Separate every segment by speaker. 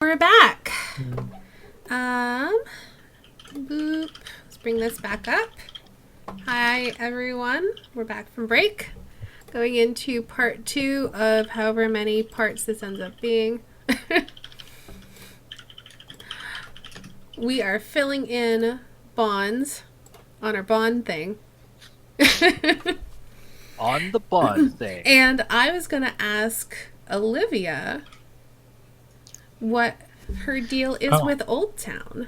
Speaker 1: We're back. Boop. Let's bring this back up. Hi, everyone. We're back from break. Going into part 2 of however many parts this ends up being. We are filling in bonds on our bond thing.
Speaker 2: On the bond thing.
Speaker 1: And I was going to ask Olivia what her deal is with Oldtown.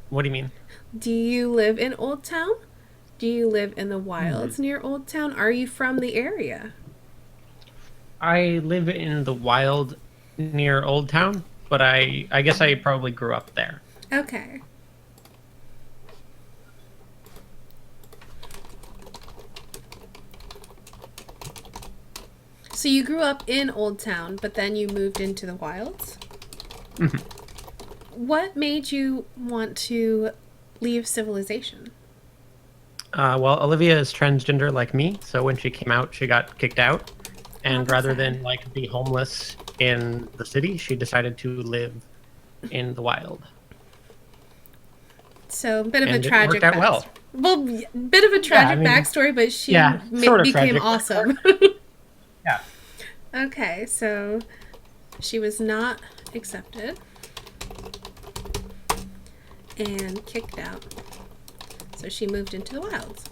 Speaker 3: What do you mean?
Speaker 1: Do you live in Oldtown? Do you live in the wilds near Oldtown? Are you from the area?
Speaker 3: I live in the wild near Oldtown, but I guess I probably grew up there.
Speaker 1: Okay. So you grew up in Oldtown, but then you moved into the wilds? What made you want to leave civilization?
Speaker 3: Well, Olivia is transgender like me, so when she came out, she got kicked out. And
Speaker 1: that's
Speaker 3: rather
Speaker 1: sad.
Speaker 3: than be homeless in the city, she decided to live in the wild.
Speaker 1: So a bit of
Speaker 3: And
Speaker 1: a
Speaker 3: it
Speaker 1: tragic
Speaker 3: worked out well.
Speaker 1: Well, bit of a tragic
Speaker 3: I mean,
Speaker 1: backstory, but she
Speaker 3: sort of
Speaker 1: became
Speaker 3: tragic.
Speaker 1: awesome.
Speaker 3: Yeah.
Speaker 1: Okay, so she was not accepted and kicked out. So she moved into the wilds.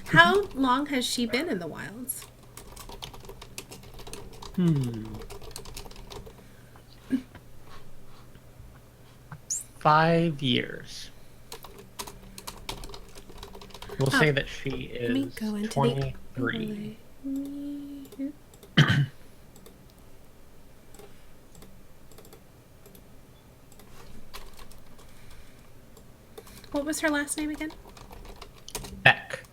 Speaker 1: How long has she been in the wilds?
Speaker 3: 5 years. We'll say that she
Speaker 1: Let me
Speaker 3: is
Speaker 1: go into
Speaker 3: 23.
Speaker 1: What was her last name again?
Speaker 3: Beck.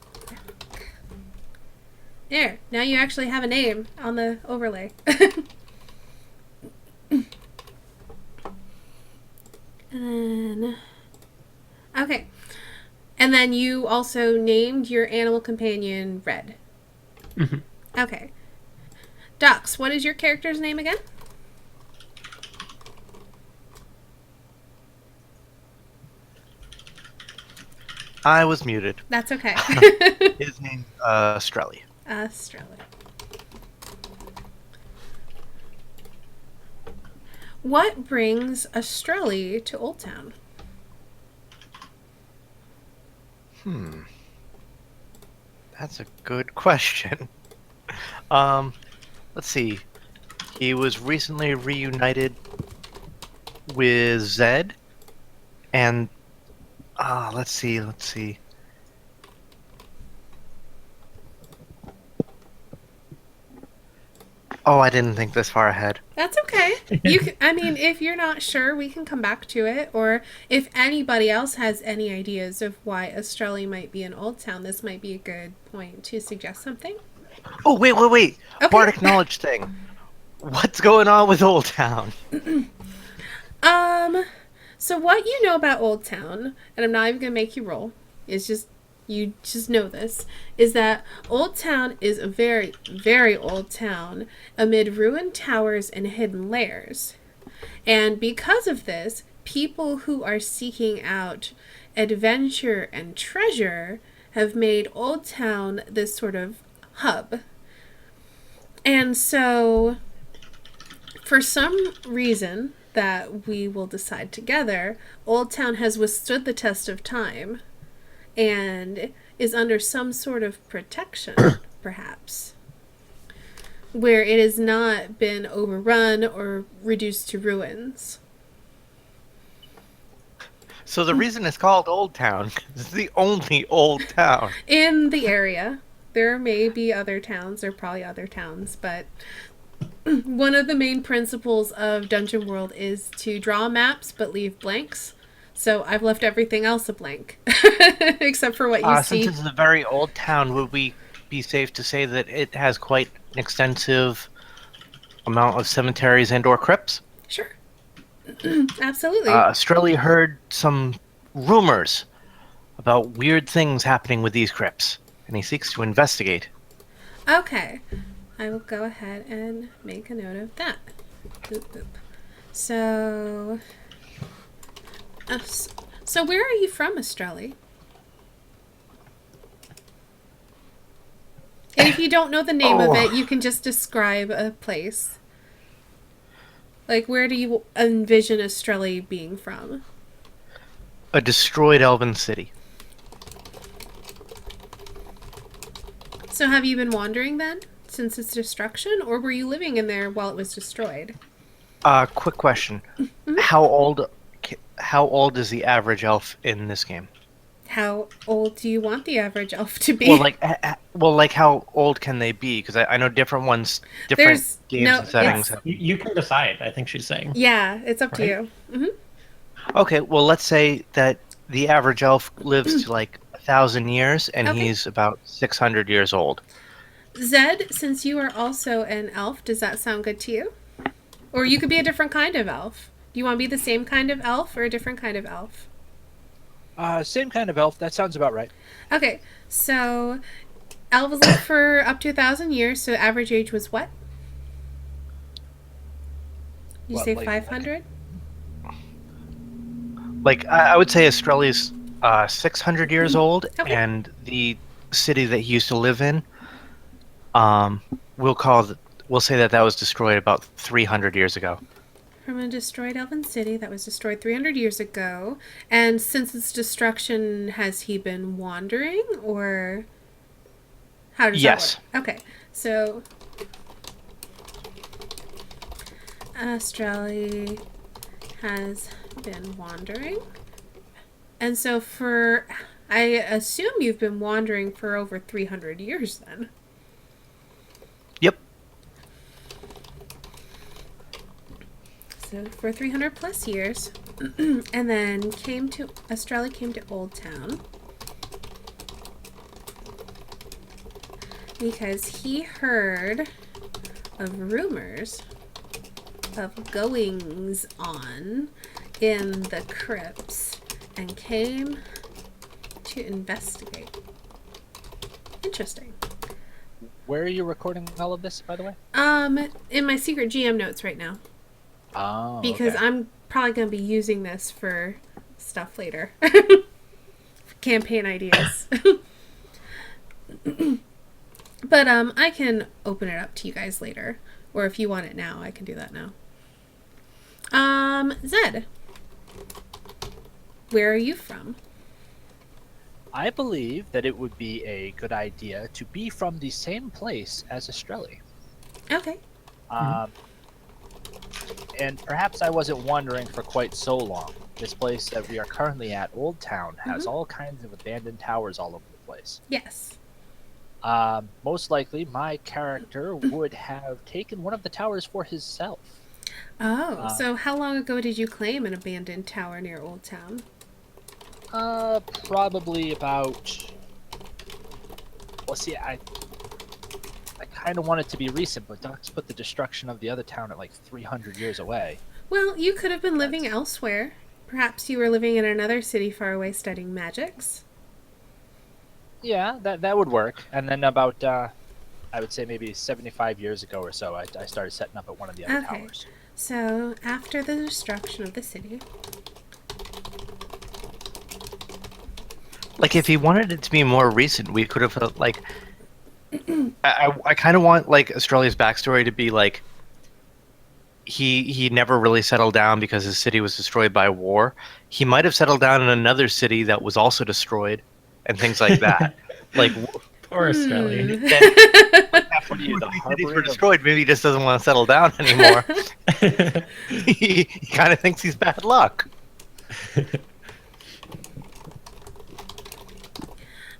Speaker 1: There. Now you actually have a name on the overlay. And then... Okay. And then you also named your animal companion Red. Okay. Dux, what is your character's name again?
Speaker 2: I was muted.
Speaker 1: That's okay.
Speaker 2: His name's Strelly.
Speaker 1: Australia. What brings Australia to Oldtown?
Speaker 2: That's a good question. Let's see. He was recently reunited with Zed, and let's see. Oh, I didn't think this far ahead.
Speaker 1: That's okay. I mean, if you're not sure, we can come back to it. Or if anybody else has any ideas of why Australia might be in Oldtown, this might be a good point to suggest something.
Speaker 2: Oh, wait.
Speaker 1: Okay.
Speaker 2: Bardic knowledge thing. What's going on with Oldtown?
Speaker 1: So what you know about Oldtown, and I'm not even gonna make you roll, is just you just know this, is that Oldtown is a very, very old town amid ruined towers and hidden lairs. And because of this, people who are seeking out adventure and treasure have made Oldtown this sort of hub. And so, for some reason that we will decide together, Oldtown has withstood the test of time and is under some sort of protection, perhaps, where it has not been overrun or reduced to ruins.
Speaker 2: So the reason it's called Oldtown is it's the only old town.
Speaker 1: In the area, there may be other towns, there are probably other towns, but one of the main principles of Dungeon World is to draw maps but leave blanks. So I've left everything else a blank, except for what you see.
Speaker 2: Since it's a very old town, would we be safe to say that it has quite an extensive amount of cemeteries and/or crypts?
Speaker 1: Sure. Absolutely.
Speaker 2: Strelly heard some rumors about weird things happening with these crypts, and he seeks to investigate.
Speaker 1: Okay. I will go ahead and make a note of that. Boop, boop. So, so where are you from, Australia? And if you don't know the name of it, you can just describe a place. Like, where do you envision Australia being from?
Speaker 2: A destroyed elven city.
Speaker 1: So have you been wandering then, since its destruction, or were you living in there while it was destroyed?
Speaker 2: Quick question. How old is the average elf in this game?
Speaker 1: How old do you want the average elf to be?
Speaker 2: Well, like how old can they be? Because I know different ones, different
Speaker 1: There's-
Speaker 2: games
Speaker 1: no,
Speaker 2: and settings.
Speaker 1: it's-
Speaker 3: You can decide, I think she's saying.
Speaker 1: Yeah, it's up to
Speaker 3: Right?
Speaker 1: you.
Speaker 2: Okay, well, let's say that the average elf lives to like 1,000 years, and
Speaker 1: Okay.
Speaker 2: he's about 600 years old.
Speaker 1: Zed, since you are also an elf, does that sound good to you? Or you could be a different kind of elf. Do you want to be the same kind of elf or a different kind of elf?
Speaker 4: Same kind of elf. That sounds about right.
Speaker 1: Okay, so elves live for up to 1,000 years, so average age was what? You
Speaker 4: What,
Speaker 1: say
Speaker 4: like-
Speaker 1: 500?
Speaker 2: Like I would say Australia's 600 years old,
Speaker 1: Okay.
Speaker 2: and the city that he used to live in, we'll say that was destroyed about 300 years ago.
Speaker 1: From a destroyed elven city that was destroyed 300 years ago. And since its destruction, has he been wandering, or how does
Speaker 2: Yes.
Speaker 1: that work? Okay, so Australia has been wandering. And so I assume you've been wandering for over 300 years then.
Speaker 2: Yep.
Speaker 1: So for 300 plus years, and then Australia came to Oldtown because he heard of rumors of goings on in the crypts and came to investigate. Interesting.
Speaker 4: Where are you recording all of this, by the way?
Speaker 1: In my secret GM notes right now.
Speaker 4: Oh,
Speaker 1: Because
Speaker 4: okay.
Speaker 1: I'm probably going to be using this for stuff later. For campaign ideas. But I can open it up to you guys later. Or if you want it now, I can do that now. Zed. Where are you from?
Speaker 4: I believe that it would be a good idea to be from the same place as Australia.
Speaker 1: Okay.
Speaker 4: And perhaps I wasn't wandering for quite so long. This place that we are currently at, Oldtown, has all kinds of abandoned towers all over the place.
Speaker 1: Yes.
Speaker 4: Most likely, my character would have taken one of the towers for himself.
Speaker 1: Oh, so how long ago did you claim an abandoned tower near Oldtown?
Speaker 4: Probably about. Well, see, I kind of want it to be recent, but Doc's put the destruction of the other town at like 300 years away.
Speaker 1: Well, you could have been living elsewhere. Perhaps you were living in another city far away studying magics.
Speaker 4: Yeah, that would work. And then about, I would say maybe 75 years ago or so, I started setting up at one of the other
Speaker 1: Okay.
Speaker 4: towers.
Speaker 1: So, after the destruction of the city,
Speaker 2: Like if he wanted it to be more recent, we could have like. I kind of want like Australia's backstory to be like. He never really settled down because his city was destroyed by war. He might have settled down in another city that was also destroyed, and things like that. Like
Speaker 3: Poor Australia.
Speaker 2: after the cities were destroyed, maybe he just doesn't want to settle down anymore. he kind of thinks he's bad luck.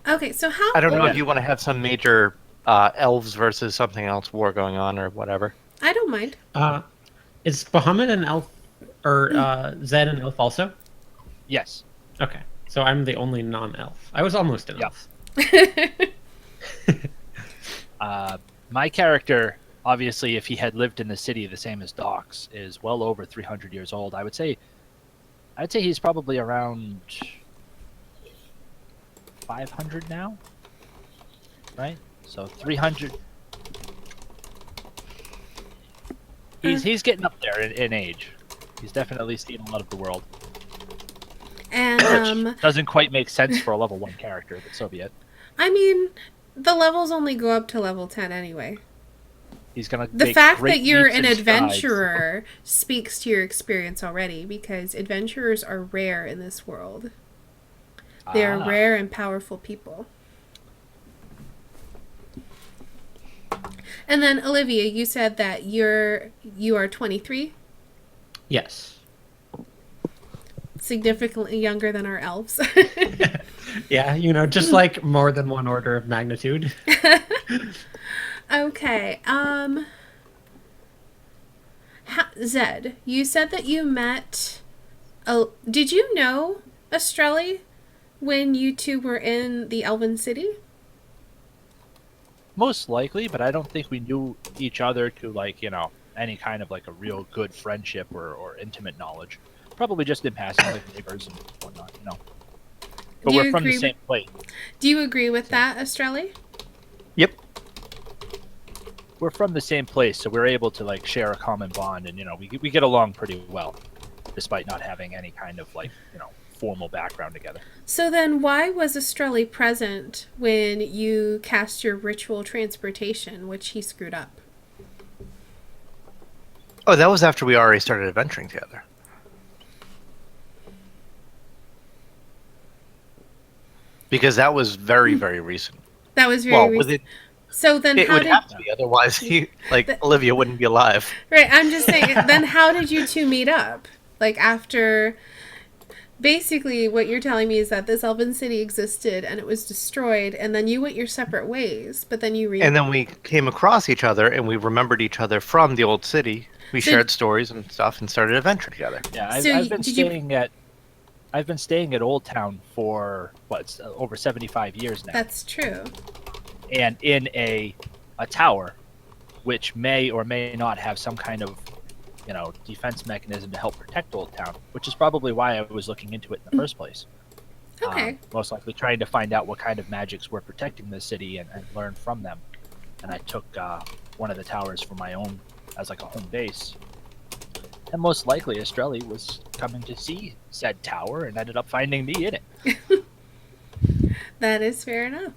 Speaker 1: okay, so how
Speaker 2: I don't know
Speaker 1: old-
Speaker 2: if you want to have some major elves versus something else war going on or whatever.
Speaker 1: I don't mind.
Speaker 3: Is Buhamut an elf, or Zed an elf also?
Speaker 4: Yes.
Speaker 3: Okay, so I'm the only non-elf. I was almost an elf.
Speaker 4: My character, obviously, if he had lived in the city the same as Doc's, is well over 300 years old. I'd say he's probably around 500 now, right? So 300. He's getting up there in age. He's definitely seen a lot of the world.
Speaker 1: And
Speaker 4: Which doesn't quite make sense for a level 1 character, but so be it.
Speaker 1: I mean, the levels only go up to level 10 anyway.
Speaker 4: He's gonna
Speaker 1: The
Speaker 4: make
Speaker 1: fact
Speaker 4: great
Speaker 1: that you're
Speaker 4: leaps
Speaker 1: an
Speaker 4: and strides.
Speaker 1: adventurer speaks to your experience already, because adventurers are rare in this world. They are
Speaker 4: Ah.
Speaker 1: rare and powerful people. And then Olivia, you said that you are 23,
Speaker 3: Yes.
Speaker 1: significantly younger than our elves.
Speaker 3: Yeah, just like more than one order of magnitude.
Speaker 1: Okay. Zed, you said that you met. Did you know Estrelli when you two were in the Elven City?
Speaker 4: Most likely, but I don't think we knew each other to any kind of like a real good friendship or intimate knowledge. Probably just in passing, like neighbors and whatnot. But
Speaker 1: Do you
Speaker 4: we're from the
Speaker 1: agree
Speaker 4: same place.
Speaker 1: Do you agree with that, Estrelli?
Speaker 2: Yep.
Speaker 4: We're from the same place, so we're able to like share a common bond, and we get along pretty well, despite not having any kind of formal background together.
Speaker 1: So then why was Estrelli present when you cast your ritual transportation, which he screwed up?
Speaker 2: Oh, that was after we already started adventuring together. Because that was very, very recent.
Speaker 1: That was very
Speaker 2: Well,
Speaker 1: recent. So then
Speaker 2: it
Speaker 1: how
Speaker 2: would
Speaker 1: did...
Speaker 2: have to be, otherwise Olivia wouldn't be alive.
Speaker 1: Right, I'm just saying, then how did you two meet up? Like, after... Basically, what you're telling me is that this elven city existed and it was destroyed, and then you went your separate ways, but then you...
Speaker 2: And then we came across each other, and we remembered each other from the old city. We shared stories and stuff and started adventure together.
Speaker 4: Yeah,
Speaker 1: So
Speaker 4: I've been staying at Oldtown for over 75 years now.
Speaker 1: That's true.
Speaker 4: And in a tower, which may or may not have some kind of defense mechanism to help protect Oldtown, which is probably why I was looking into it in the first place.
Speaker 1: Okay.
Speaker 4: Most likely trying to find out what kind of magics were protecting the city and learn from them. And I took one of the towers for my own as like a home base. And most likely Estrelli was coming to see said tower and ended up finding me in it.
Speaker 1: That is fair enough.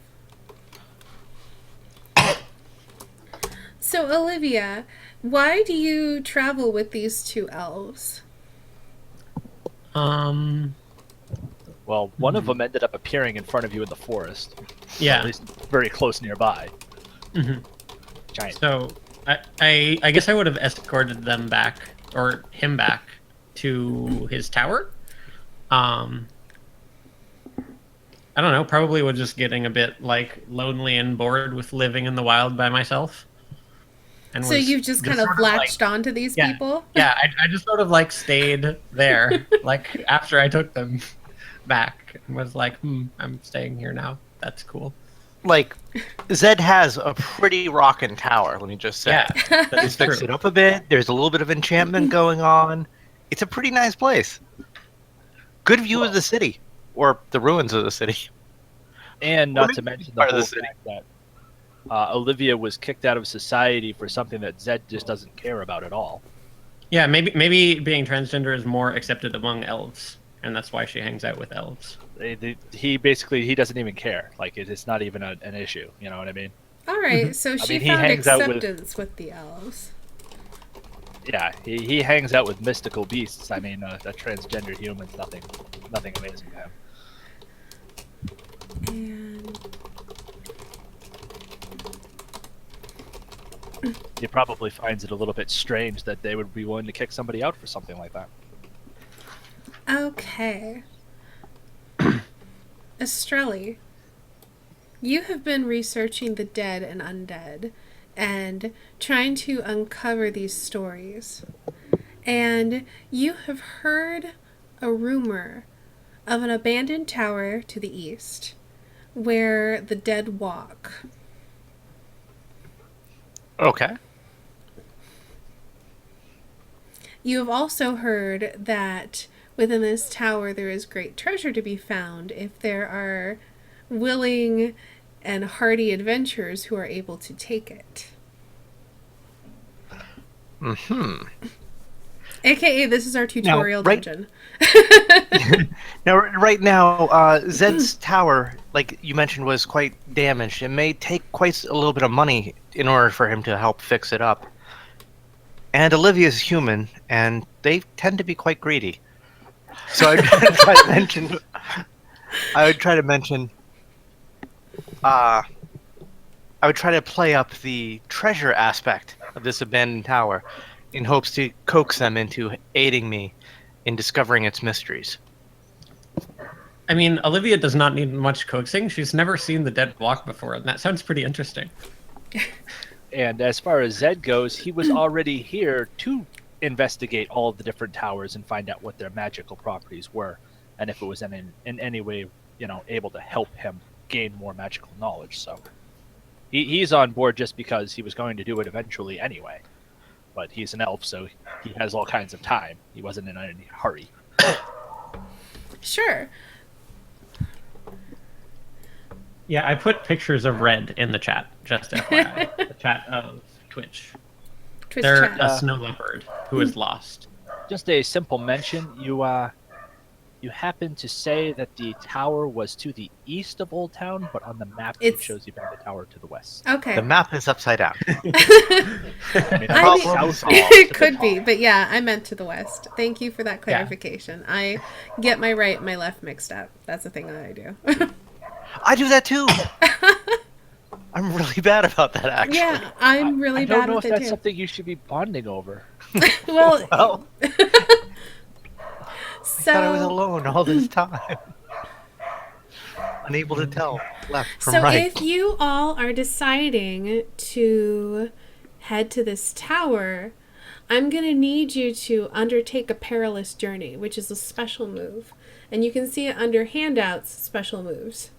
Speaker 1: So, Olivia, why do you travel with these two elves?
Speaker 4: Well, one of them ended up appearing in front of you in the forest.
Speaker 3: Yeah.
Speaker 4: At least very close nearby.
Speaker 3: Mm-hmm.
Speaker 4: Giant.
Speaker 3: So I guess I would have escorted them back, or him back, to his tower. I don't know, probably was just getting a bit lonely and bored with living in the wild by myself. And
Speaker 1: So you've just kind of latched onto these people?
Speaker 3: Yeah, I just sort of stayed there, after I took them back, and was like, I'm staying here now. That's cool.
Speaker 2: Zed has a pretty rockin' tower, let me just say.
Speaker 3: Yeah,
Speaker 2: He's fixed it up a bit. There's a little bit of enchantment going on. It's a pretty nice place. Good view of the city, or the ruins of the city.
Speaker 4: And not to mention the
Speaker 2: Part of
Speaker 4: whole
Speaker 2: the city.
Speaker 4: fact that Olivia was kicked out of society for something that Zed just doesn't care about at all.
Speaker 3: Yeah, maybe being transgender is more accepted among elves, and that's why she hangs out with elves.
Speaker 4: He doesn't even care. It's not even an issue. You know what I mean?
Speaker 1: All right, so she
Speaker 4: he
Speaker 1: found
Speaker 4: hangs out
Speaker 1: acceptance with the elves.
Speaker 4: Yeah, he hangs out with mystical beasts. I mean, a transgender human's nothing amazing to him.
Speaker 1: And...
Speaker 4: He probably finds it a little bit strange that they would be willing to kick somebody out for something like that.
Speaker 1: Okay. Estrelli, you have been researching the dead and undead and trying to uncover these stories. And you have heard a rumor of an abandoned tower to the east where the dead walk.
Speaker 2: Okay.
Speaker 1: You have also heard that within this tower there is great treasure to be found if there are willing and hardy adventurers who are able to take it.
Speaker 2: Hmm.
Speaker 1: AKA, this is our tutorial
Speaker 2: right-
Speaker 1: dungeon.
Speaker 2: Now, right now, Zed's tower, like you mentioned, was quite damaged. It may take quite a little bit of money in order for him to help fix it up. And Olivia's human, and they tend to be quite greedy. So I would try to mention, I would try to play up the treasure aspect of this abandoned tower, in hopes to coax them into aiding me in discovering its mysteries.
Speaker 3: I mean, Olivia does not need much coaxing. She's never seen the dead block before, and that sounds pretty interesting.
Speaker 4: And as far as Zed goes, he was already here to investigate all the different towers and find out what their magical properties were, and if it was in any way, able to help him gain more magical knowledge. So he's on board just because he was going to do it eventually anyway. But he's an elf, so he has all kinds of time. He wasn't in any hurry.
Speaker 1: Sure.
Speaker 3: Yeah, I put pictures of Red in the chat, just FYI. The chat of Twitch.
Speaker 1: Twitch
Speaker 3: They're
Speaker 1: chat.
Speaker 3: a snow leopard who is lost.
Speaker 4: Just a simple mention. You happen to say that the tower was to the east of Oldtown, but on the map it shows you found the tower to the west.
Speaker 1: Okay.
Speaker 2: The map is upside down.
Speaker 1: It could be, but yeah, I meant to the west. Thank you for that clarification. Yeah. I get my right and my left mixed up. That's a thing that I do.
Speaker 2: I do that too. I'm really bad about that, actually.
Speaker 1: Yeah, I'm really bad with it too.
Speaker 4: I don't know if that's something you should be bonding over.
Speaker 2: Well,
Speaker 1: so,
Speaker 2: I thought I was alone all this time. Unable to tell left from right.
Speaker 1: So if you all are deciding to head to this tower, I'm going to need you to undertake a perilous journey, which is a special move. And you can see it under handouts, special moves.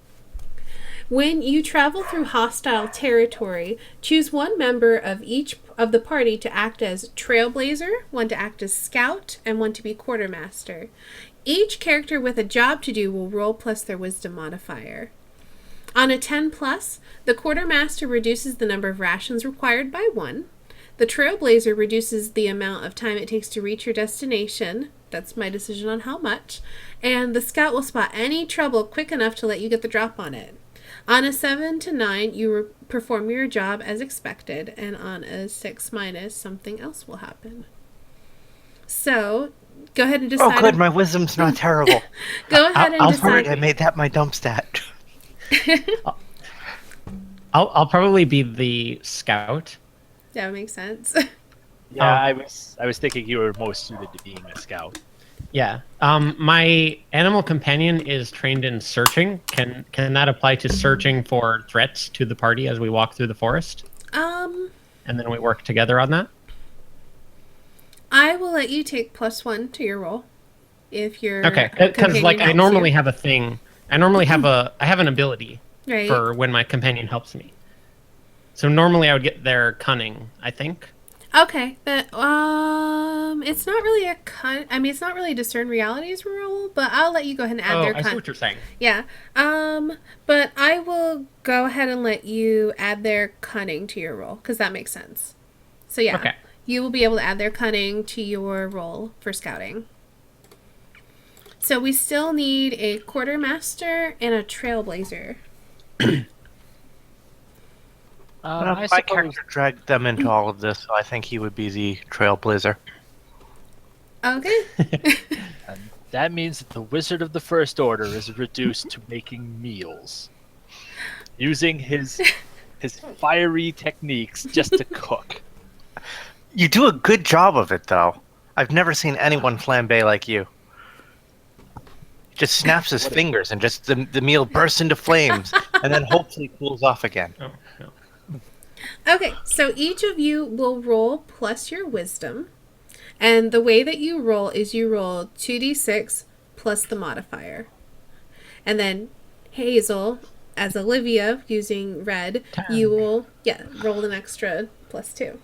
Speaker 1: When you travel through hostile territory, choose one member of each of the party to act as trailblazer, one to act as scout, and one to be quartermaster. Each character with a job to do will roll plus their wisdom modifier. On a 10 plus, the quartermaster reduces the number of rations required by 1. The trailblazer reduces the amount of time it takes to reach your destination. That's my decision on how much. And the scout will spot any trouble quick enough to let you get the drop on it. On a 7 to 9, you perform your job as expected, and on a 6 minus, something else will happen. So, go ahead and decide.
Speaker 2: Oh, good, my wisdom's not terrible.
Speaker 1: Go ahead and decide.
Speaker 2: Sorry, I made that my dump stat.
Speaker 3: I'll probably be the scout.
Speaker 1: That makes sense.
Speaker 4: Yeah, I was thinking you were most suited to being a scout.
Speaker 3: Yeah. My animal companion is trained in searching. Can that apply to searching for threats to the party as we walk through the forest? And then we work together on that?
Speaker 1: I will let you take +1 to your roll. If you're
Speaker 3: okay, because like I normally have a thing. I normally have I have an ability for when my companion helps me. So normally I would get their cunning, I think.
Speaker 1: Okay, but it's not really it's not really a discern realities roll, but I'll let you go ahead and add their
Speaker 3: I see what you're saying.
Speaker 1: Yeah. But I will go ahead and let you add their cunning to your roll because that makes sense. So yeah.
Speaker 3: Okay.
Speaker 1: You will be able to add their cunning to your roll for scouting. So we still need a quartermaster and a trailblazer.
Speaker 2: My character dragged them into all of this, so I think he would be the trailblazer.
Speaker 1: Okay.
Speaker 4: And that means that the Wizard of the First Order is reduced to making meals, using his fiery techniques just to cook.
Speaker 2: You do a good job of it, though. I've never seen anyone flambe like you. He just snaps his fingers and just the meal bursts into flames, and then hopefully cools off again.
Speaker 3: Oh, no.
Speaker 1: Okay, so each of you will roll plus your wisdom. And the way that you roll is you roll 2d6 plus the modifier. And then Hazel, as Olivia, using red,
Speaker 3: 10.
Speaker 1: you will roll an extra +2.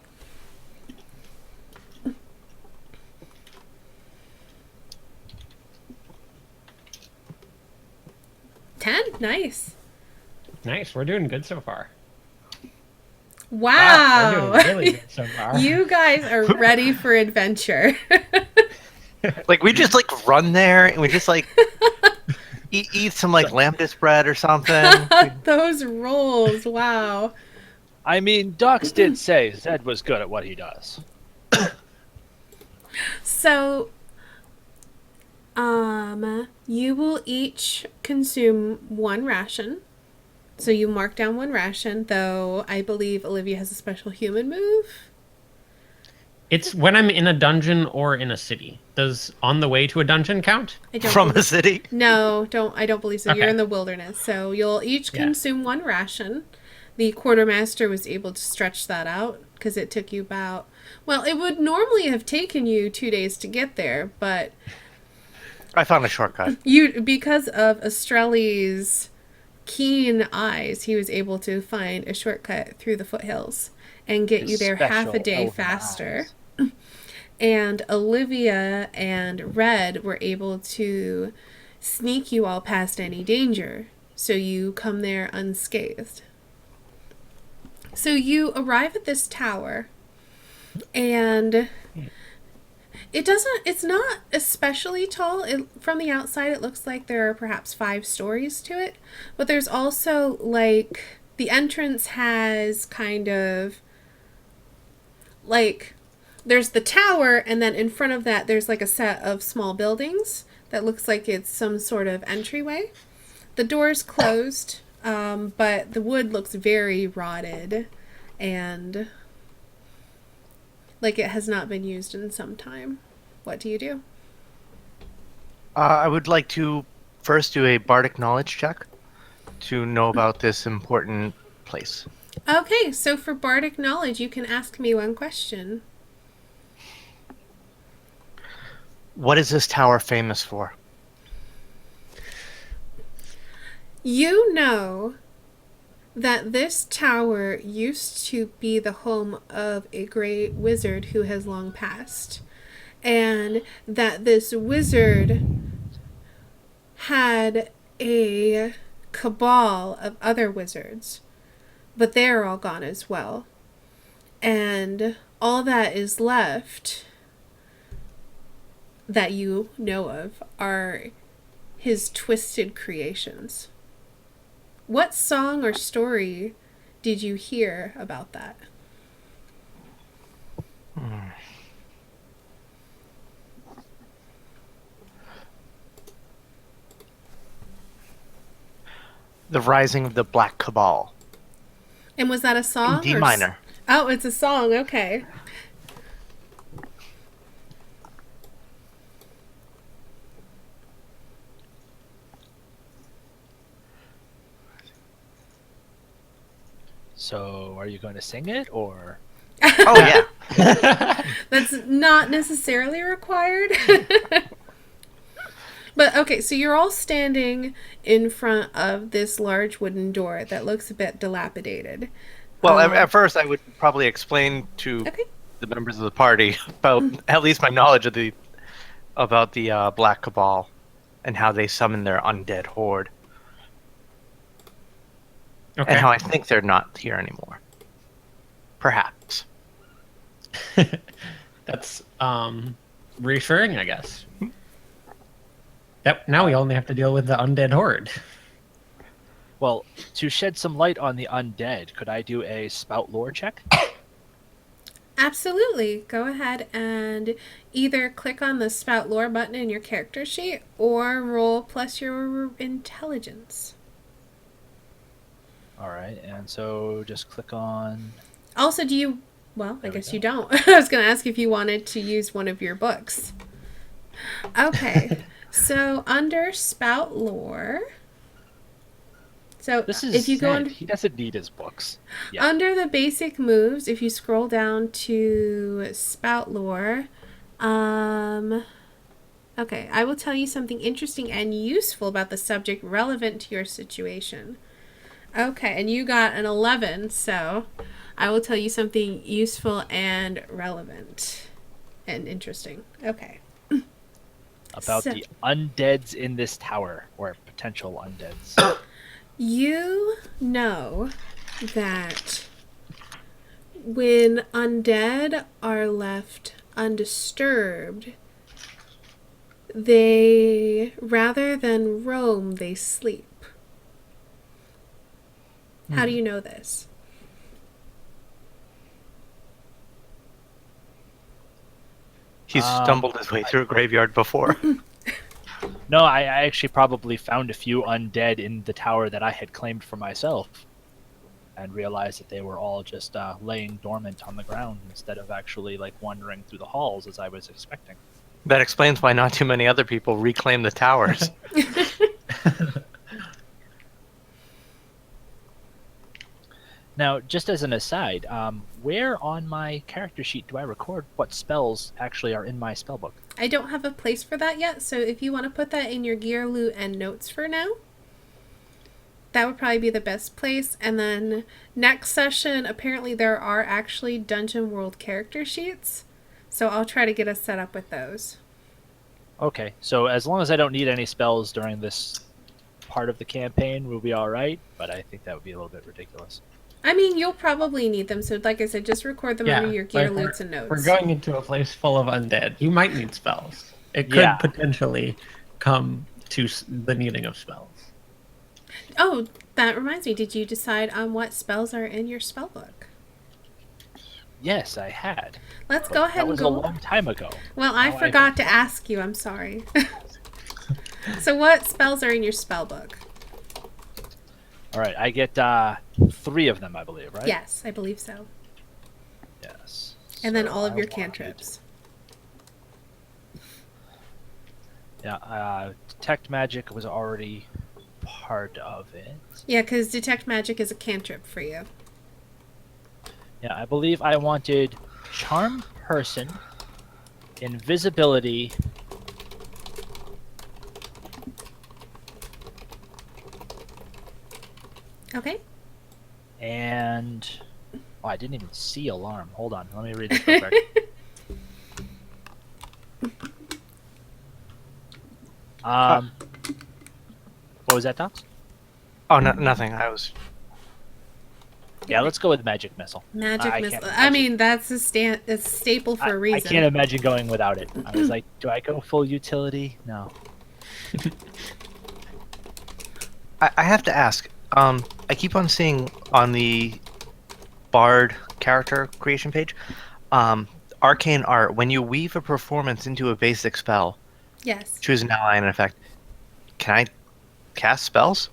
Speaker 1: Nice.
Speaker 3: Nice, we're doing good so far.
Speaker 1: Wow.
Speaker 3: We're doing really good so far.
Speaker 1: You guys are ready for adventure.
Speaker 2: Like we just like run there and we just like eat some like lampas bread or something.
Speaker 1: Those rolls, wow.
Speaker 4: I mean, Docs did say Zed was good at what he does.
Speaker 1: So, you will each consume one ration. So you mark down one ration, though I believe Olivia has a special human move.
Speaker 3: It's when I'm in a dungeon or in a city. Does on the way to a dungeon count?
Speaker 2: From a city?
Speaker 1: No, I don't believe so.
Speaker 3: Okay.
Speaker 1: You're in the wilderness. So you'll each consume one ration. The quartermaster was able to stretch that out because it took you about, well, it would normally have taken you 2 days to get there, but
Speaker 2: I found a shortcut.
Speaker 1: because of Estrelli's keen eyes, he was able to find a shortcut through the foothills and get you there half a day faster. And Olivia and Red were able to sneak you all past any danger, so you come there unscathed. So you arrive at this tower, and it's not especially tall. From the outside, it looks like there are perhaps 5 stories to it, but there's also, like, the entrance has kind of, like, there's the tower, and then in front of that, there's, like, a set of small buildings that looks like it's some sort of entryway. The door's closed, but the wood looks very rotted and like it has not been used in some time. What do you do?
Speaker 2: I would like to first do a bardic knowledge check to know about this important place.
Speaker 1: Okay, so for bardic knowledge, you can ask me one question.
Speaker 2: What is this tower famous for?
Speaker 1: You know that this tower used to be the home of a great wizard who has long passed, and that this wizard had a cabal of other wizards, but they're all gone as well. And all that is left that you know of are his twisted creations. What song or story did you hear about that?
Speaker 2: The Rising of the Black Cabal.
Speaker 1: And was that a song?
Speaker 2: In D minor.
Speaker 1: Oh, it's a song. Okay.
Speaker 4: So, are you going to sing it, or?
Speaker 2: Oh, yeah.
Speaker 1: That's not necessarily required. But, okay, so you're all standing in front of this large wooden door that looks a bit dilapidated.
Speaker 2: Well, at first I would probably explain to the members of the party about at least my knowledge of about the Black Cabal and how they summon their undead horde.
Speaker 3: Okay.
Speaker 2: And how I think they're not here anymore. Perhaps.
Speaker 3: That's reassuring, I guess. Yep. Now we only have to deal with the undead horde.
Speaker 4: Well, to shed some light on the undead, could I do a spout lore check?
Speaker 1: Absolutely. Go ahead and either click on the spout lore button in your character sheet or roll plus your intelligence.
Speaker 4: All right, and so just click on...
Speaker 1: Also, do you... Well, I guess
Speaker 4: go.
Speaker 1: you don't. I was going to ask if you wanted to use one of your books. Okay. So, under spout lore... So,
Speaker 4: This is
Speaker 1: if you go
Speaker 4: Zed.
Speaker 1: under...
Speaker 4: He doesn't need his books. Yeah.
Speaker 1: Under the basic moves, if you scroll down to spout lore... Okay, I will tell you something interesting and useful about the subject relevant to your situation. Okay, and you got an 11, so I will tell you something useful and relevant and interesting. Okay.
Speaker 4: About
Speaker 1: So-
Speaker 4: the undeads in this tower, or potential undeads.
Speaker 1: You know that when undead are left undisturbed, they, rather than roam, they sleep. How do you know this?
Speaker 2: He's stumbled his way through a graveyard before.
Speaker 4: No, I actually probably found a few undead in the tower that I had claimed for myself, and realized that they were all just laying dormant on the ground instead of actually like wandering through the halls as I was expecting.
Speaker 2: That explains why not too many other people reclaim the towers.
Speaker 4: Now, just as an aside, where on my character sheet do I record what spells actually are in my spellbook?
Speaker 1: I don't have a place for that yet, so if you want to put that in your gear, loot, and notes for now, that would probably be the best place. And then next session, apparently there are actually Dungeon World character sheets, so I'll try to get us set up with those.
Speaker 4: Okay, so as long as I don't need any spells during this part of the campaign, we'll be all right, but I think that would be a little bit ridiculous.
Speaker 1: I mean, you'll probably need them, so like I said, just record them under your gear,
Speaker 3: like
Speaker 1: loots, and notes.
Speaker 3: We're going into a place full of undead. You might need spells. It could potentially come to the needing of spells.
Speaker 1: Oh, that reminds me. Did you decide on what spells are in your spellbook?
Speaker 4: Yes, I had.
Speaker 1: Let's go ahead and go.
Speaker 4: That was a long time ago.
Speaker 1: Well, I forgot to ask you. I'm sorry. So what spells are in your spellbook?
Speaker 4: All right, I get 3 of them, I believe, right?
Speaker 1: Yes, I believe so.
Speaker 4: Yes.
Speaker 1: And then all of your cantrips.
Speaker 4: Yeah, Detect Magic was already part of it.
Speaker 1: Yeah, because Detect Magic is a cantrip for you.
Speaker 4: Yeah, I believe I wanted Charm Person, Invisibility,
Speaker 1: Okay.
Speaker 4: and... Oh, I didn't even see Alarm. Hold on, let me read this real quick. What was that, Tops?
Speaker 2: Oh, no, nothing. I was...
Speaker 4: Yeah, let's go with Magic Missile.
Speaker 1: Magic Missile. I mean, that's a staple for a reason.
Speaker 4: I can't imagine going without it. I was like, do I go full utility? No.
Speaker 2: I have to ask. I keep on seeing on the Bard character creation page, arcane art. When you weave a performance into a basic spell,
Speaker 1: yes,
Speaker 2: choose an ally in effect. Can I cast spells?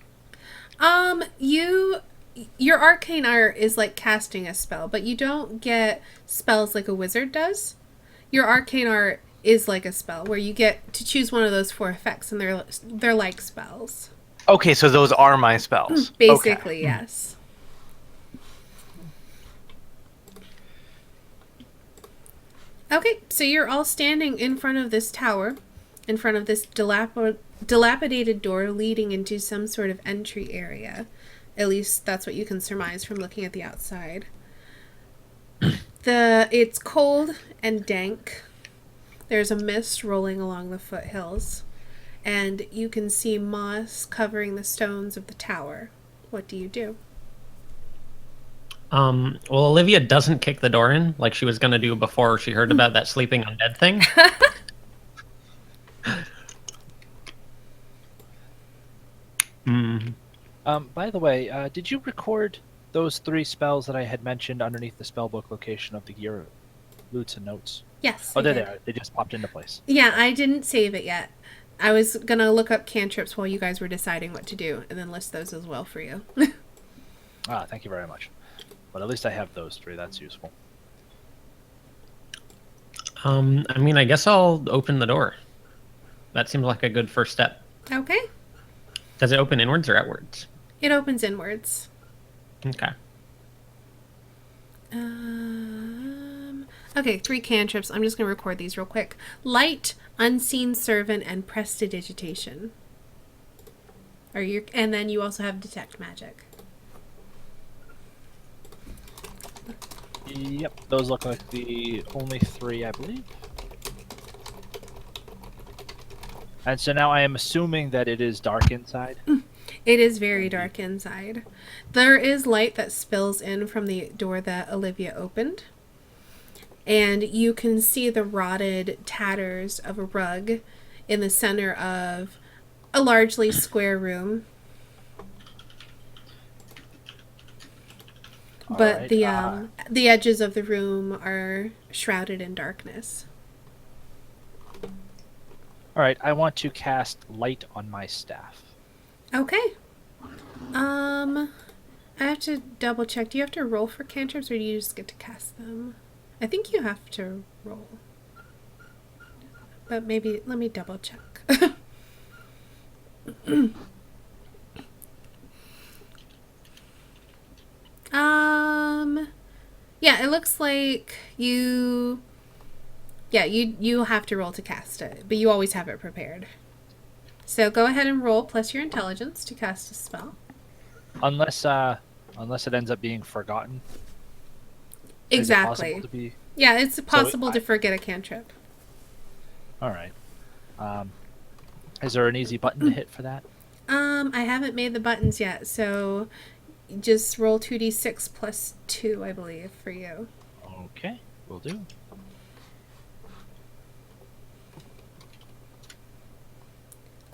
Speaker 1: Your arcane art is like casting a spell, but you don't get spells like a wizard does. Your arcane art is like a spell where you get to choose one of those 4 effects, and they're like spells.
Speaker 2: Okay, so those are my spells.
Speaker 1: Basically,
Speaker 2: okay.
Speaker 1: Yes. Okay, so you're all standing in front of this tower, in front of this dilapidated door leading into some sort of entry area. At least that's what you can surmise from looking at the outside. It's cold and dank. There's a mist rolling along the foothills, and you can see moss covering the stones of the tower. What do you do?
Speaker 3: Well, Olivia doesn't kick the door in like she was going to do before she heard about that sleeping undead thing.
Speaker 4: By the way, did you record those 3 spells that I had mentioned underneath the spellbook location of the gear, loots, and notes?
Speaker 1: Yes.
Speaker 4: Oh, there they are. They just popped into place.
Speaker 1: Yeah, I didn't save it yet. I was going to look up cantrips while you guys were deciding what to do, and then list those as well for you.
Speaker 4: Thank you very much. But at least I have those 3. That's useful.
Speaker 3: I mean, I guess I'll open the door. That seems like a good first step.
Speaker 1: Okay.
Speaker 3: Does it open inwards or outwards?
Speaker 1: It opens inwards.
Speaker 3: Okay.
Speaker 1: Okay, 3 cantrips. I'm just going to record these real quick. Light, Unseen Servant, and Prestidigitation. And then you also have Detect Magic.
Speaker 4: Yep, those look like the only 3, I believe. And so now I am assuming that it is dark inside.
Speaker 1: It is very dark inside. There is light that spills in from the door that Olivia opened. And you can see the rotted tatters of a rug in the center of a largely square room. But
Speaker 4: right,
Speaker 1: the edges of the room are shrouded in darkness.
Speaker 4: All right, I want to cast light on my staff.
Speaker 1: Okay. I have to double check. Do you have to roll for cantrips or do you just get to cast them? I think you have to roll. But maybe let me double check. Yeah, it looks like you have to roll to cast it, but you always have it prepared. So go ahead and roll plus your intelligence to cast a spell.
Speaker 4: Unless it ends up being forgotten.
Speaker 1: Exactly. It's possible to forget a cantrip.
Speaker 4: All right. Is there an easy button to hit for that?
Speaker 1: I haven't made the buttons yet, so just roll 2d6 plus 2, I believe, for you.
Speaker 4: Okay, will do.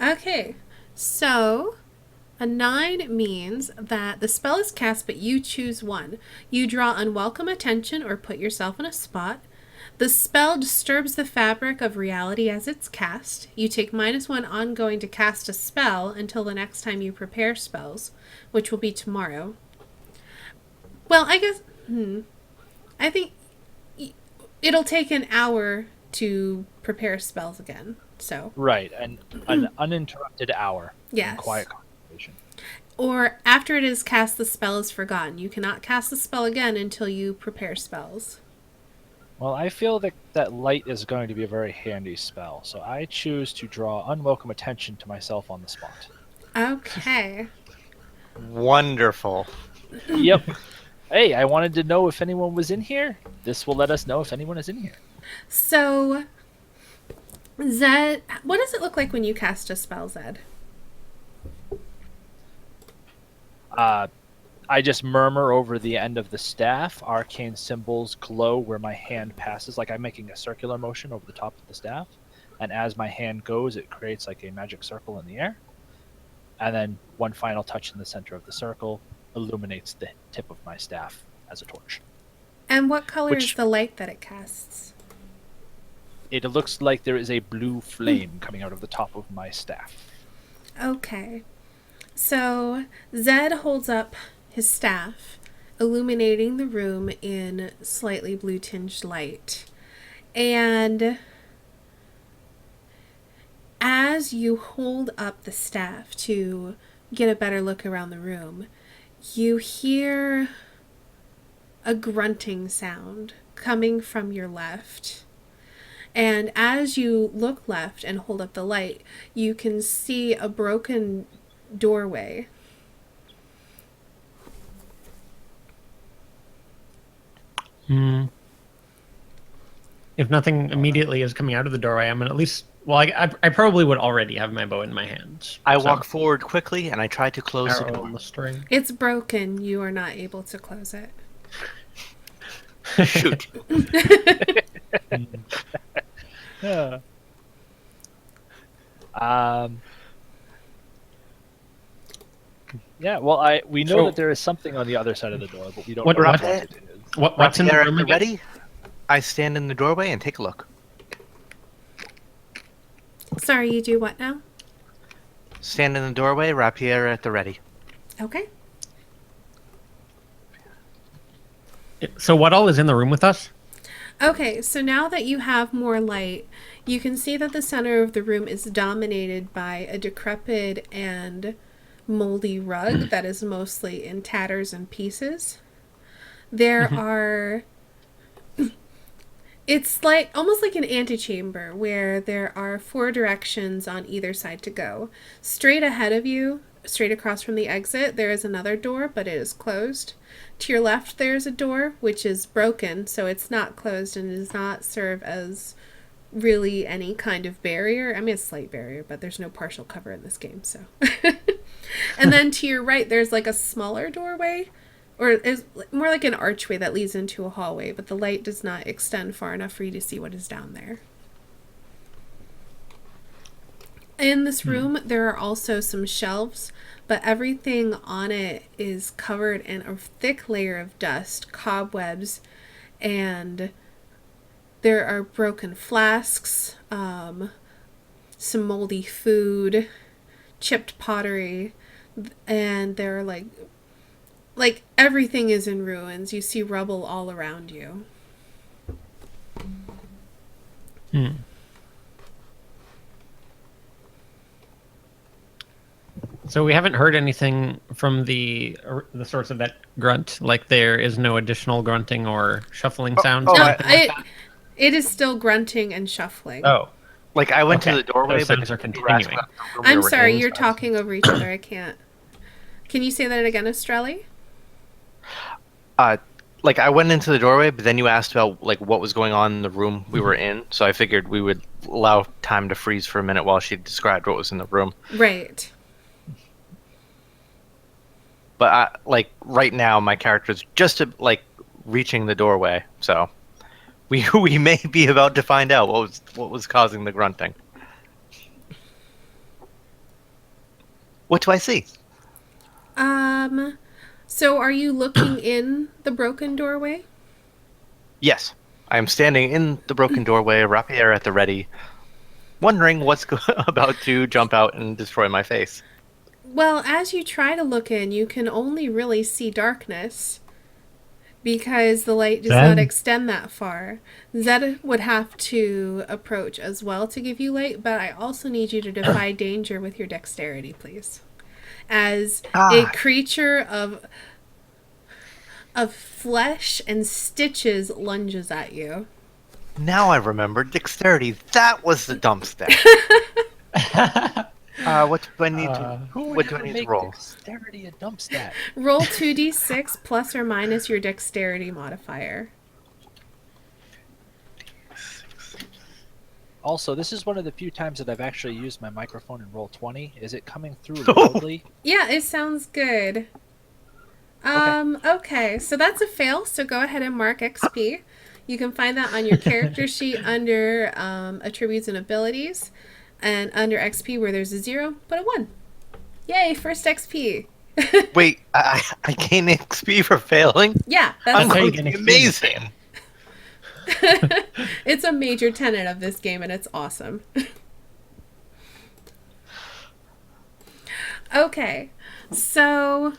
Speaker 1: Okay, so a 9 means that the spell is cast, but you choose one. You draw unwelcome attention or put yourself in a spot. The spell disturbs the fabric of reality as it's cast. You take -1 ongoing to cast a spell until the next time you prepare spells, which will be tomorrow. Well, I guess... I think it'll take an hour to prepare spells again, so...
Speaker 4: Right, and an uninterrupted hour.
Speaker 1: Yes.
Speaker 4: In quiet concentration.
Speaker 1: Or after it is cast, the spell is forgotten. You cannot cast the spell again until you prepare spells.
Speaker 4: Well, I feel that light is going to be a very handy spell, so I choose to draw unwelcome attention to myself on the spot.
Speaker 1: Okay.
Speaker 2: Wonderful.
Speaker 4: Yep. Hey, I wanted to know if anyone was in here. This will let us know if anyone is in here.
Speaker 1: So, Zed, what does it look like when you cast a spell, Zed?
Speaker 4: I just murmur over the end of the staff. Arcane symbols glow where my hand passes, like I'm making a circular motion over the top of the staff. And as my hand goes, it creates like a magic circle in the air. And then one final touch in the center of the circle illuminates the tip of my staff as a torch.
Speaker 1: And what color is the light that it casts?
Speaker 4: It looks like there is a blue flame coming out of the top of my staff.
Speaker 1: Okay. So, Zed holds up his staff, illuminating the room in slightly blue-tinged light. And as you hold up the staff to get a better look around the room, you hear a grunting sound coming from your left. And as you look left and hold up the light, you can see a broken doorway.
Speaker 3: If nothing immediately is coming out of the doorway, I'm gonna at least... Well, I probably would already have my bow in my hands.
Speaker 2: I walk forward quickly and I try to close the
Speaker 3: Arrow
Speaker 2: door.
Speaker 3: on the string.
Speaker 1: It's broken. You are not able to close it.
Speaker 2: Shoot.
Speaker 4: Yeah. Yeah, well, we know that there is something on the other side of the door, but we don't know what it is.
Speaker 3: What's in the room again?
Speaker 2: Ready? I stand in the doorway and take a look.
Speaker 1: Sorry, you do what now?
Speaker 2: Stand in the doorway, rapier at the ready.
Speaker 1: Okay.
Speaker 3: So what all is in the room with us?
Speaker 1: Okay, so now that you have more light, you can see that the center of the room is dominated by a decrepit and moldy rug that is mostly in tatters and pieces. There are... It's like almost like an antechamber where there are 4 directions on either side to go. Straight ahead of you, straight across from the exit, there is another door, but it is closed. To your left, there is a door, which is broken, so it's not closed and does not serve as really any kind of barrier. I mean, a slight barrier, but there's no partial cover in this game, so. And then to your right, there's like a smaller doorway, or is more like an archway that leads into a hallway, but the light does not extend far enough for you to see what is down there. In this room, there are also some shelves, but everything on it is covered in a thick layer of dust, cobwebs, and there are broken flasks, some moldy food, chipped pottery, and there are like everything is in ruins. You see rubble all around you.
Speaker 3: So we haven't heard anything from the source of that grunt. Like there is no additional grunting or shuffling sounds.
Speaker 1: It is still grunting and shuffling.
Speaker 3: Oh,
Speaker 2: Like I went to the doorway,
Speaker 3: those
Speaker 2: but
Speaker 3: sounds are continuing.
Speaker 1: I'm sorry, you're talking over each other. I can't. Can you say that again, Estrelli?
Speaker 2: Like I went into the doorway, but then you asked about like what was going on in the room we were in, so I figured we would allow time to freeze for a minute while she described what was in the room.
Speaker 1: Right.
Speaker 2: But like right now, my character's just like reaching the doorway, so we may be about to find out what was causing the grunting. What do I see?
Speaker 1: So are you looking in the broken doorway?
Speaker 2: Yes, I am standing in the broken doorway, rapier at the ready, wondering what's about to jump out and destroy my face.
Speaker 1: Well, as you try to look in, you can only really see darkness because the light does not extend that far. Zed would have to approach as well to give you light, but I also need you to defy danger with your dexterity, please. As a creature of flesh and stitches lunges at you.
Speaker 2: Now I remember dexterity. That was the dump stat. What do I need to? What do I need to roll?
Speaker 4: Dexterity a dump stat.
Speaker 1: Roll 2d6 plus or minus your dexterity modifier.
Speaker 4: Also, this is one of the few times that I've actually used my microphone in Roll20. Is it coming through loudly?
Speaker 1: Yeah, it sounds good. Okay, so that's a fail, so go ahead and mark XP. You can find that on your character sheet under attributes and abilities, and under XP where there's a 0, put a 1. Yay, first XP.
Speaker 2: Wait, I gain XP for failing?
Speaker 1: Yeah,
Speaker 2: I'm
Speaker 1: that's
Speaker 2: going to be amazing.
Speaker 1: It's a major tenet of this game, and it's awesome. Okay, so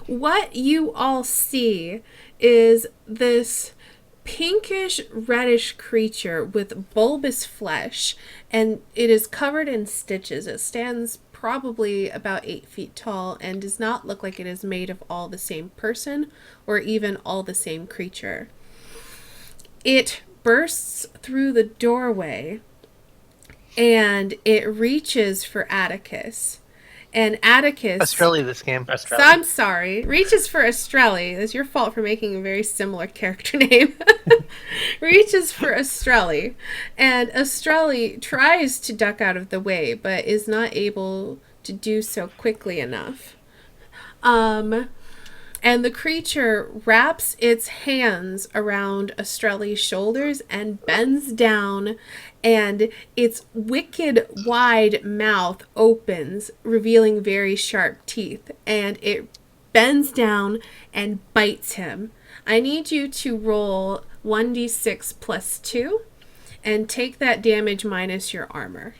Speaker 1: what you all see is this pinkish reddish creature with bulbous flesh, and it is covered in stitches. It stands probably about 8 feet tall and does not look like it is made of all the same person or even all the same creature. It bursts through the doorway and it reaches for Atticus. And Atticus...
Speaker 2: Estrelli, this game.
Speaker 1: So I'm sorry. Reaches for Estrelli. It's your fault for making a very similar character name. Reaches for Estrelli. And Estrelli tries to duck out of the way, but is not able to do so quickly enough. And the creature wraps its hands around Estrelli's shoulders and bends down, and its wicked wide mouth opens, revealing very sharp teeth, and it bends down and bites him. I need you to roll 1d6 plus 2 and take that damage minus your armor.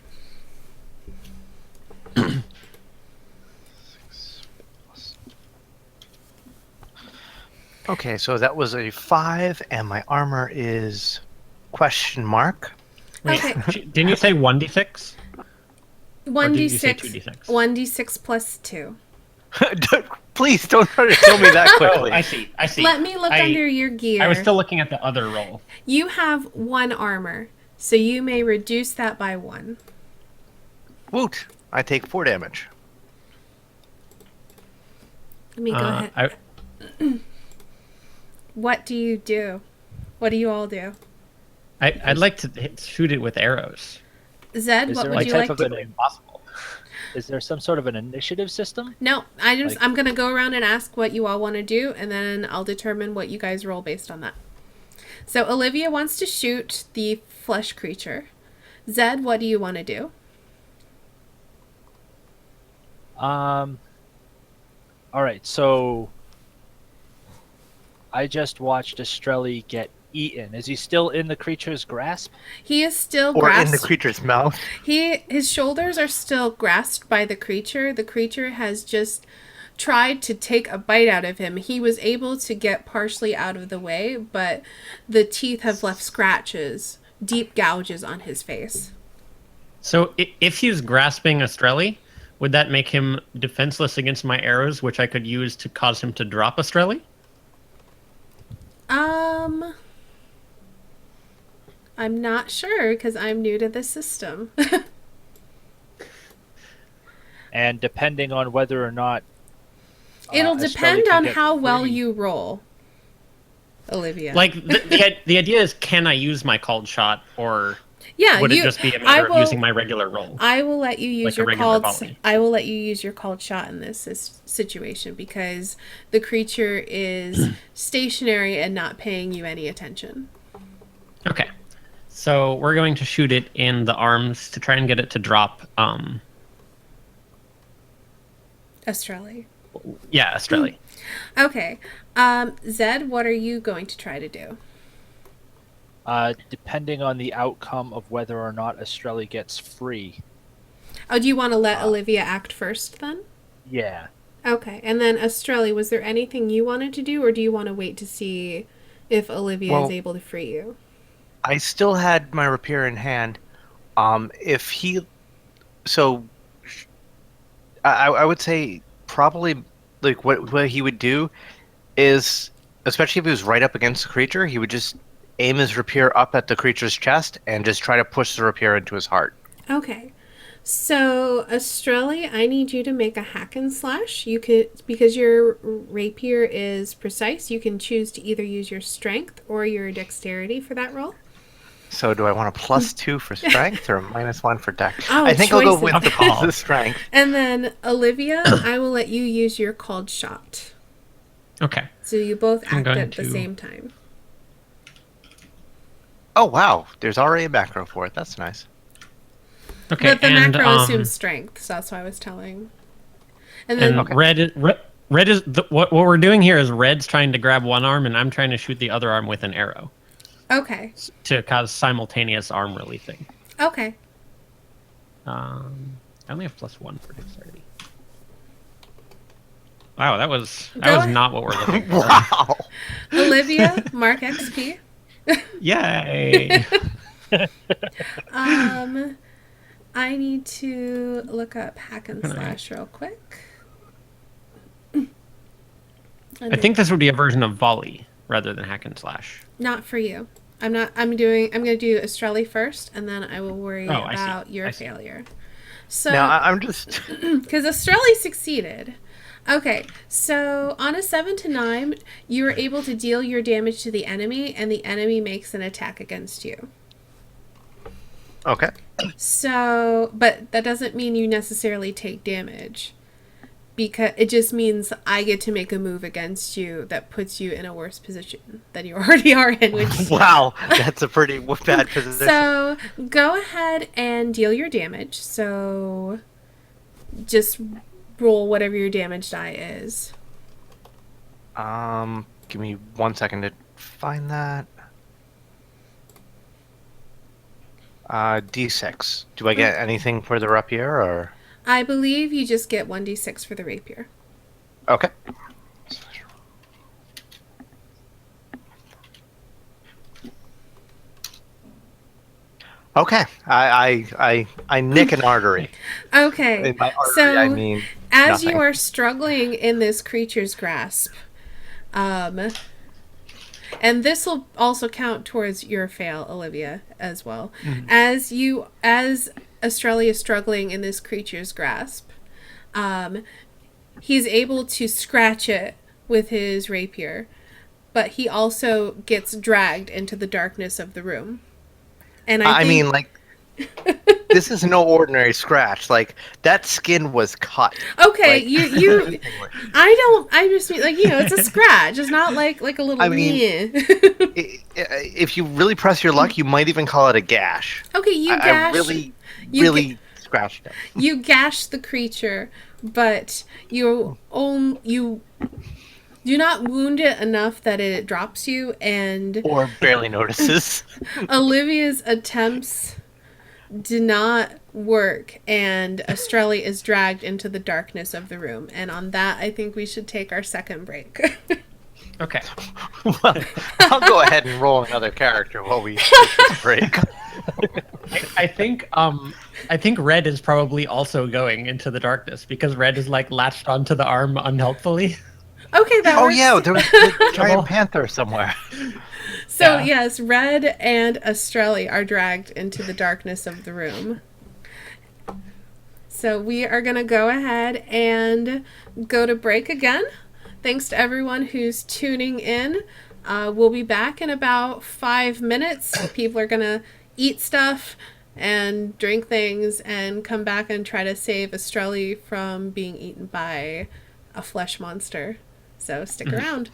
Speaker 2: Okay, so that was a 5, and my armor is question mark.
Speaker 3: Wait,
Speaker 1: Okay.
Speaker 3: didn't you say 1d6?
Speaker 1: 1d6.
Speaker 3: 2d6?
Speaker 1: 1d6 plus 2.
Speaker 2: Please don't try to kill me that quickly.
Speaker 3: Oh, I see.
Speaker 1: Let me look under your gear.
Speaker 3: I was still looking at the other roll.
Speaker 1: You have 1 armor, so you may reduce that by 1.
Speaker 2: Woot! I take 4 damage.
Speaker 1: Let me go ahead. What do you do? What do you all do?
Speaker 3: I'd like to shoot it with arrows.
Speaker 1: Zed,
Speaker 4: Is
Speaker 1: what
Speaker 4: there
Speaker 1: would
Speaker 4: a
Speaker 1: you
Speaker 4: type
Speaker 1: like
Speaker 4: of
Speaker 1: to
Speaker 4: an
Speaker 3: Impossible.
Speaker 4: Is there some sort of an initiative system?
Speaker 1: No, I'm gonna go around and ask what you all want to do, and then I'll determine what you guys roll based on that. So Olivia wants to shoot the flesh creature. Zed, what do you want to do?
Speaker 4: All right, so I just watched Estrelli get eaten. Is he still in the creature's grasp?
Speaker 1: He is still
Speaker 2: Or
Speaker 1: grasped.
Speaker 2: in the creature's mouth.
Speaker 1: His shoulders are still grasped by the creature. The creature has just tried to take a bite out of him. He was able to get partially out of the way, but the teeth have left scratches, deep gouges on his face.
Speaker 3: So if he's grasping Estrelli, would that make him defenseless against my arrows, which I could use to cause him to drop Estrelli?
Speaker 1: I'm not sure because I'm new to this system.
Speaker 4: And depending on whether or not
Speaker 1: It'll
Speaker 4: Estrelli
Speaker 1: depend
Speaker 4: can
Speaker 1: on
Speaker 4: get
Speaker 1: how well
Speaker 4: free.
Speaker 1: you roll, Olivia.
Speaker 3: Like the idea is, can I use my called shot, or
Speaker 1: yeah,
Speaker 3: would it just be a matter of using my regular roll?
Speaker 1: I will let you use
Speaker 3: Like a
Speaker 1: your
Speaker 3: regular
Speaker 1: called.
Speaker 3: volley.
Speaker 1: I will let you use your called shot in this situation because the creature is stationary and not paying you any attention.
Speaker 3: Okay. So we're going to shoot it in the arms to try and get it to drop.
Speaker 1: Estrelli.
Speaker 3: Yeah, Estrelli.
Speaker 1: Okay. Zed, what are you going to try to do?
Speaker 4: depending on the outcome of whether or not Estrelli gets free.
Speaker 1: Oh, do you want to let Olivia act first then?
Speaker 4: Yeah.
Speaker 1: Okay. And then Estrelli, was there anything you wanted to do, or do you want to wait to see if Olivia is able to free you?
Speaker 2: I still had my rapier in hand. If he, so I would say probably like what he would do is, especially if he was right up against the creature, he would just aim his rapier up at the creature's chest and just try to push the rapier into his heart.
Speaker 1: Okay. So, Estrelli, I need you to make a hack and slash. You could, because your rapier is precise, you can choose to either use your strength or your dexterity for that roll.
Speaker 2: So do I want a +2 for strength or a -1 for dex?
Speaker 1: Oh,
Speaker 2: I think I'll go
Speaker 1: choices.
Speaker 2: with the strength.
Speaker 1: And then, Olivia, I will let you use your called shot.
Speaker 3: Okay.
Speaker 1: So you both
Speaker 3: I'm
Speaker 1: act
Speaker 3: going
Speaker 1: at the
Speaker 3: to-
Speaker 1: same time.
Speaker 2: Oh, wow. There's already a macro for it. That's nice.
Speaker 3: Okay.
Speaker 1: But the
Speaker 3: and,
Speaker 1: macro assumes strength, so that's why I was telling. And then,
Speaker 3: And red is what we're doing here is red's trying to grab one arm and I'm trying to shoot the other arm with an arrow
Speaker 1: okay.
Speaker 3: to cause simultaneous arm releasing.
Speaker 1: Okay.
Speaker 3: I only have +1 for dexterity. Wow, that was
Speaker 1: ahead.
Speaker 3: not what we're looking for.
Speaker 2: Wow.
Speaker 1: Olivia, mark XP.
Speaker 3: Yay!
Speaker 1: I need to look up hack and slash real quick.
Speaker 3: I think this would be a version of volley rather than hack and slash.
Speaker 1: Not for you. I'm going to do Estrelli first, and then I will worry about your failure. So
Speaker 2: Now, I'm just...
Speaker 1: because Estrelli succeeded. Okay, so on a 7 to 9, you are able to deal your damage to the enemy, and the enemy makes an attack against you.
Speaker 2: Okay.
Speaker 1: So, but that doesn't mean you necessarily take damage. Because it just means I get to make a move against you that puts you in a worse position than you already are in. Which
Speaker 2: Wow, that's a pretty bad position.
Speaker 1: So, go ahead and deal your damage. So, just roll whatever your damage die is.
Speaker 2: Give me 1 second to find that. D6. Do I get anything further up here, or?
Speaker 1: I believe you just get 1d6 for the rapier.
Speaker 2: Okay. Okay. I nick an artery.
Speaker 1: Okay.
Speaker 2: In my artery,
Speaker 1: so
Speaker 2: I mean
Speaker 1: as
Speaker 2: nothing.
Speaker 1: you are struggling in this creature's grasp, and this will also count towards your fail, Olivia, as well.
Speaker 2: Mm-hmm.
Speaker 1: As Estrelli is struggling in this creature's grasp, he's able to scratch it with his rapier, but he also gets dragged into the darkness of the room. And I think,
Speaker 2: mean, like, this is no ordinary scratch. Like, that skin was cut.
Speaker 1: Okay,
Speaker 2: Like,
Speaker 1: you I just mean, like, it's a scratch. It's not like a little.
Speaker 2: I mean, if you really press your luck, you might even call it a gash.
Speaker 1: Okay, you gash.
Speaker 2: I really scratched it.
Speaker 1: You gash the creature, but you do not wound it enough that it drops you, and
Speaker 2: or barely notices.
Speaker 1: Olivia's attempts do not work, and Estrella is dragged into the darkness of the room. And on that, I think we should take our second break.
Speaker 3: Okay.
Speaker 2: Well, I'll go ahead and roll another character while we take this break.
Speaker 3: I think Red is probably also going into the darkness because Red is like latched onto the arm unhelpfully.
Speaker 1: Okay, that works.
Speaker 2: Yeah, there was a giant panther somewhere.
Speaker 1: So yes, Red and Estrella are dragged into the darkness of the room. So we are going to go ahead and go to break again. Thanks to everyone who's tuning in. We'll be back in about 5 minutes. People are going to eat stuff and drink things and come back and try to save Estrella from being eaten by a flesh monster. So stick around.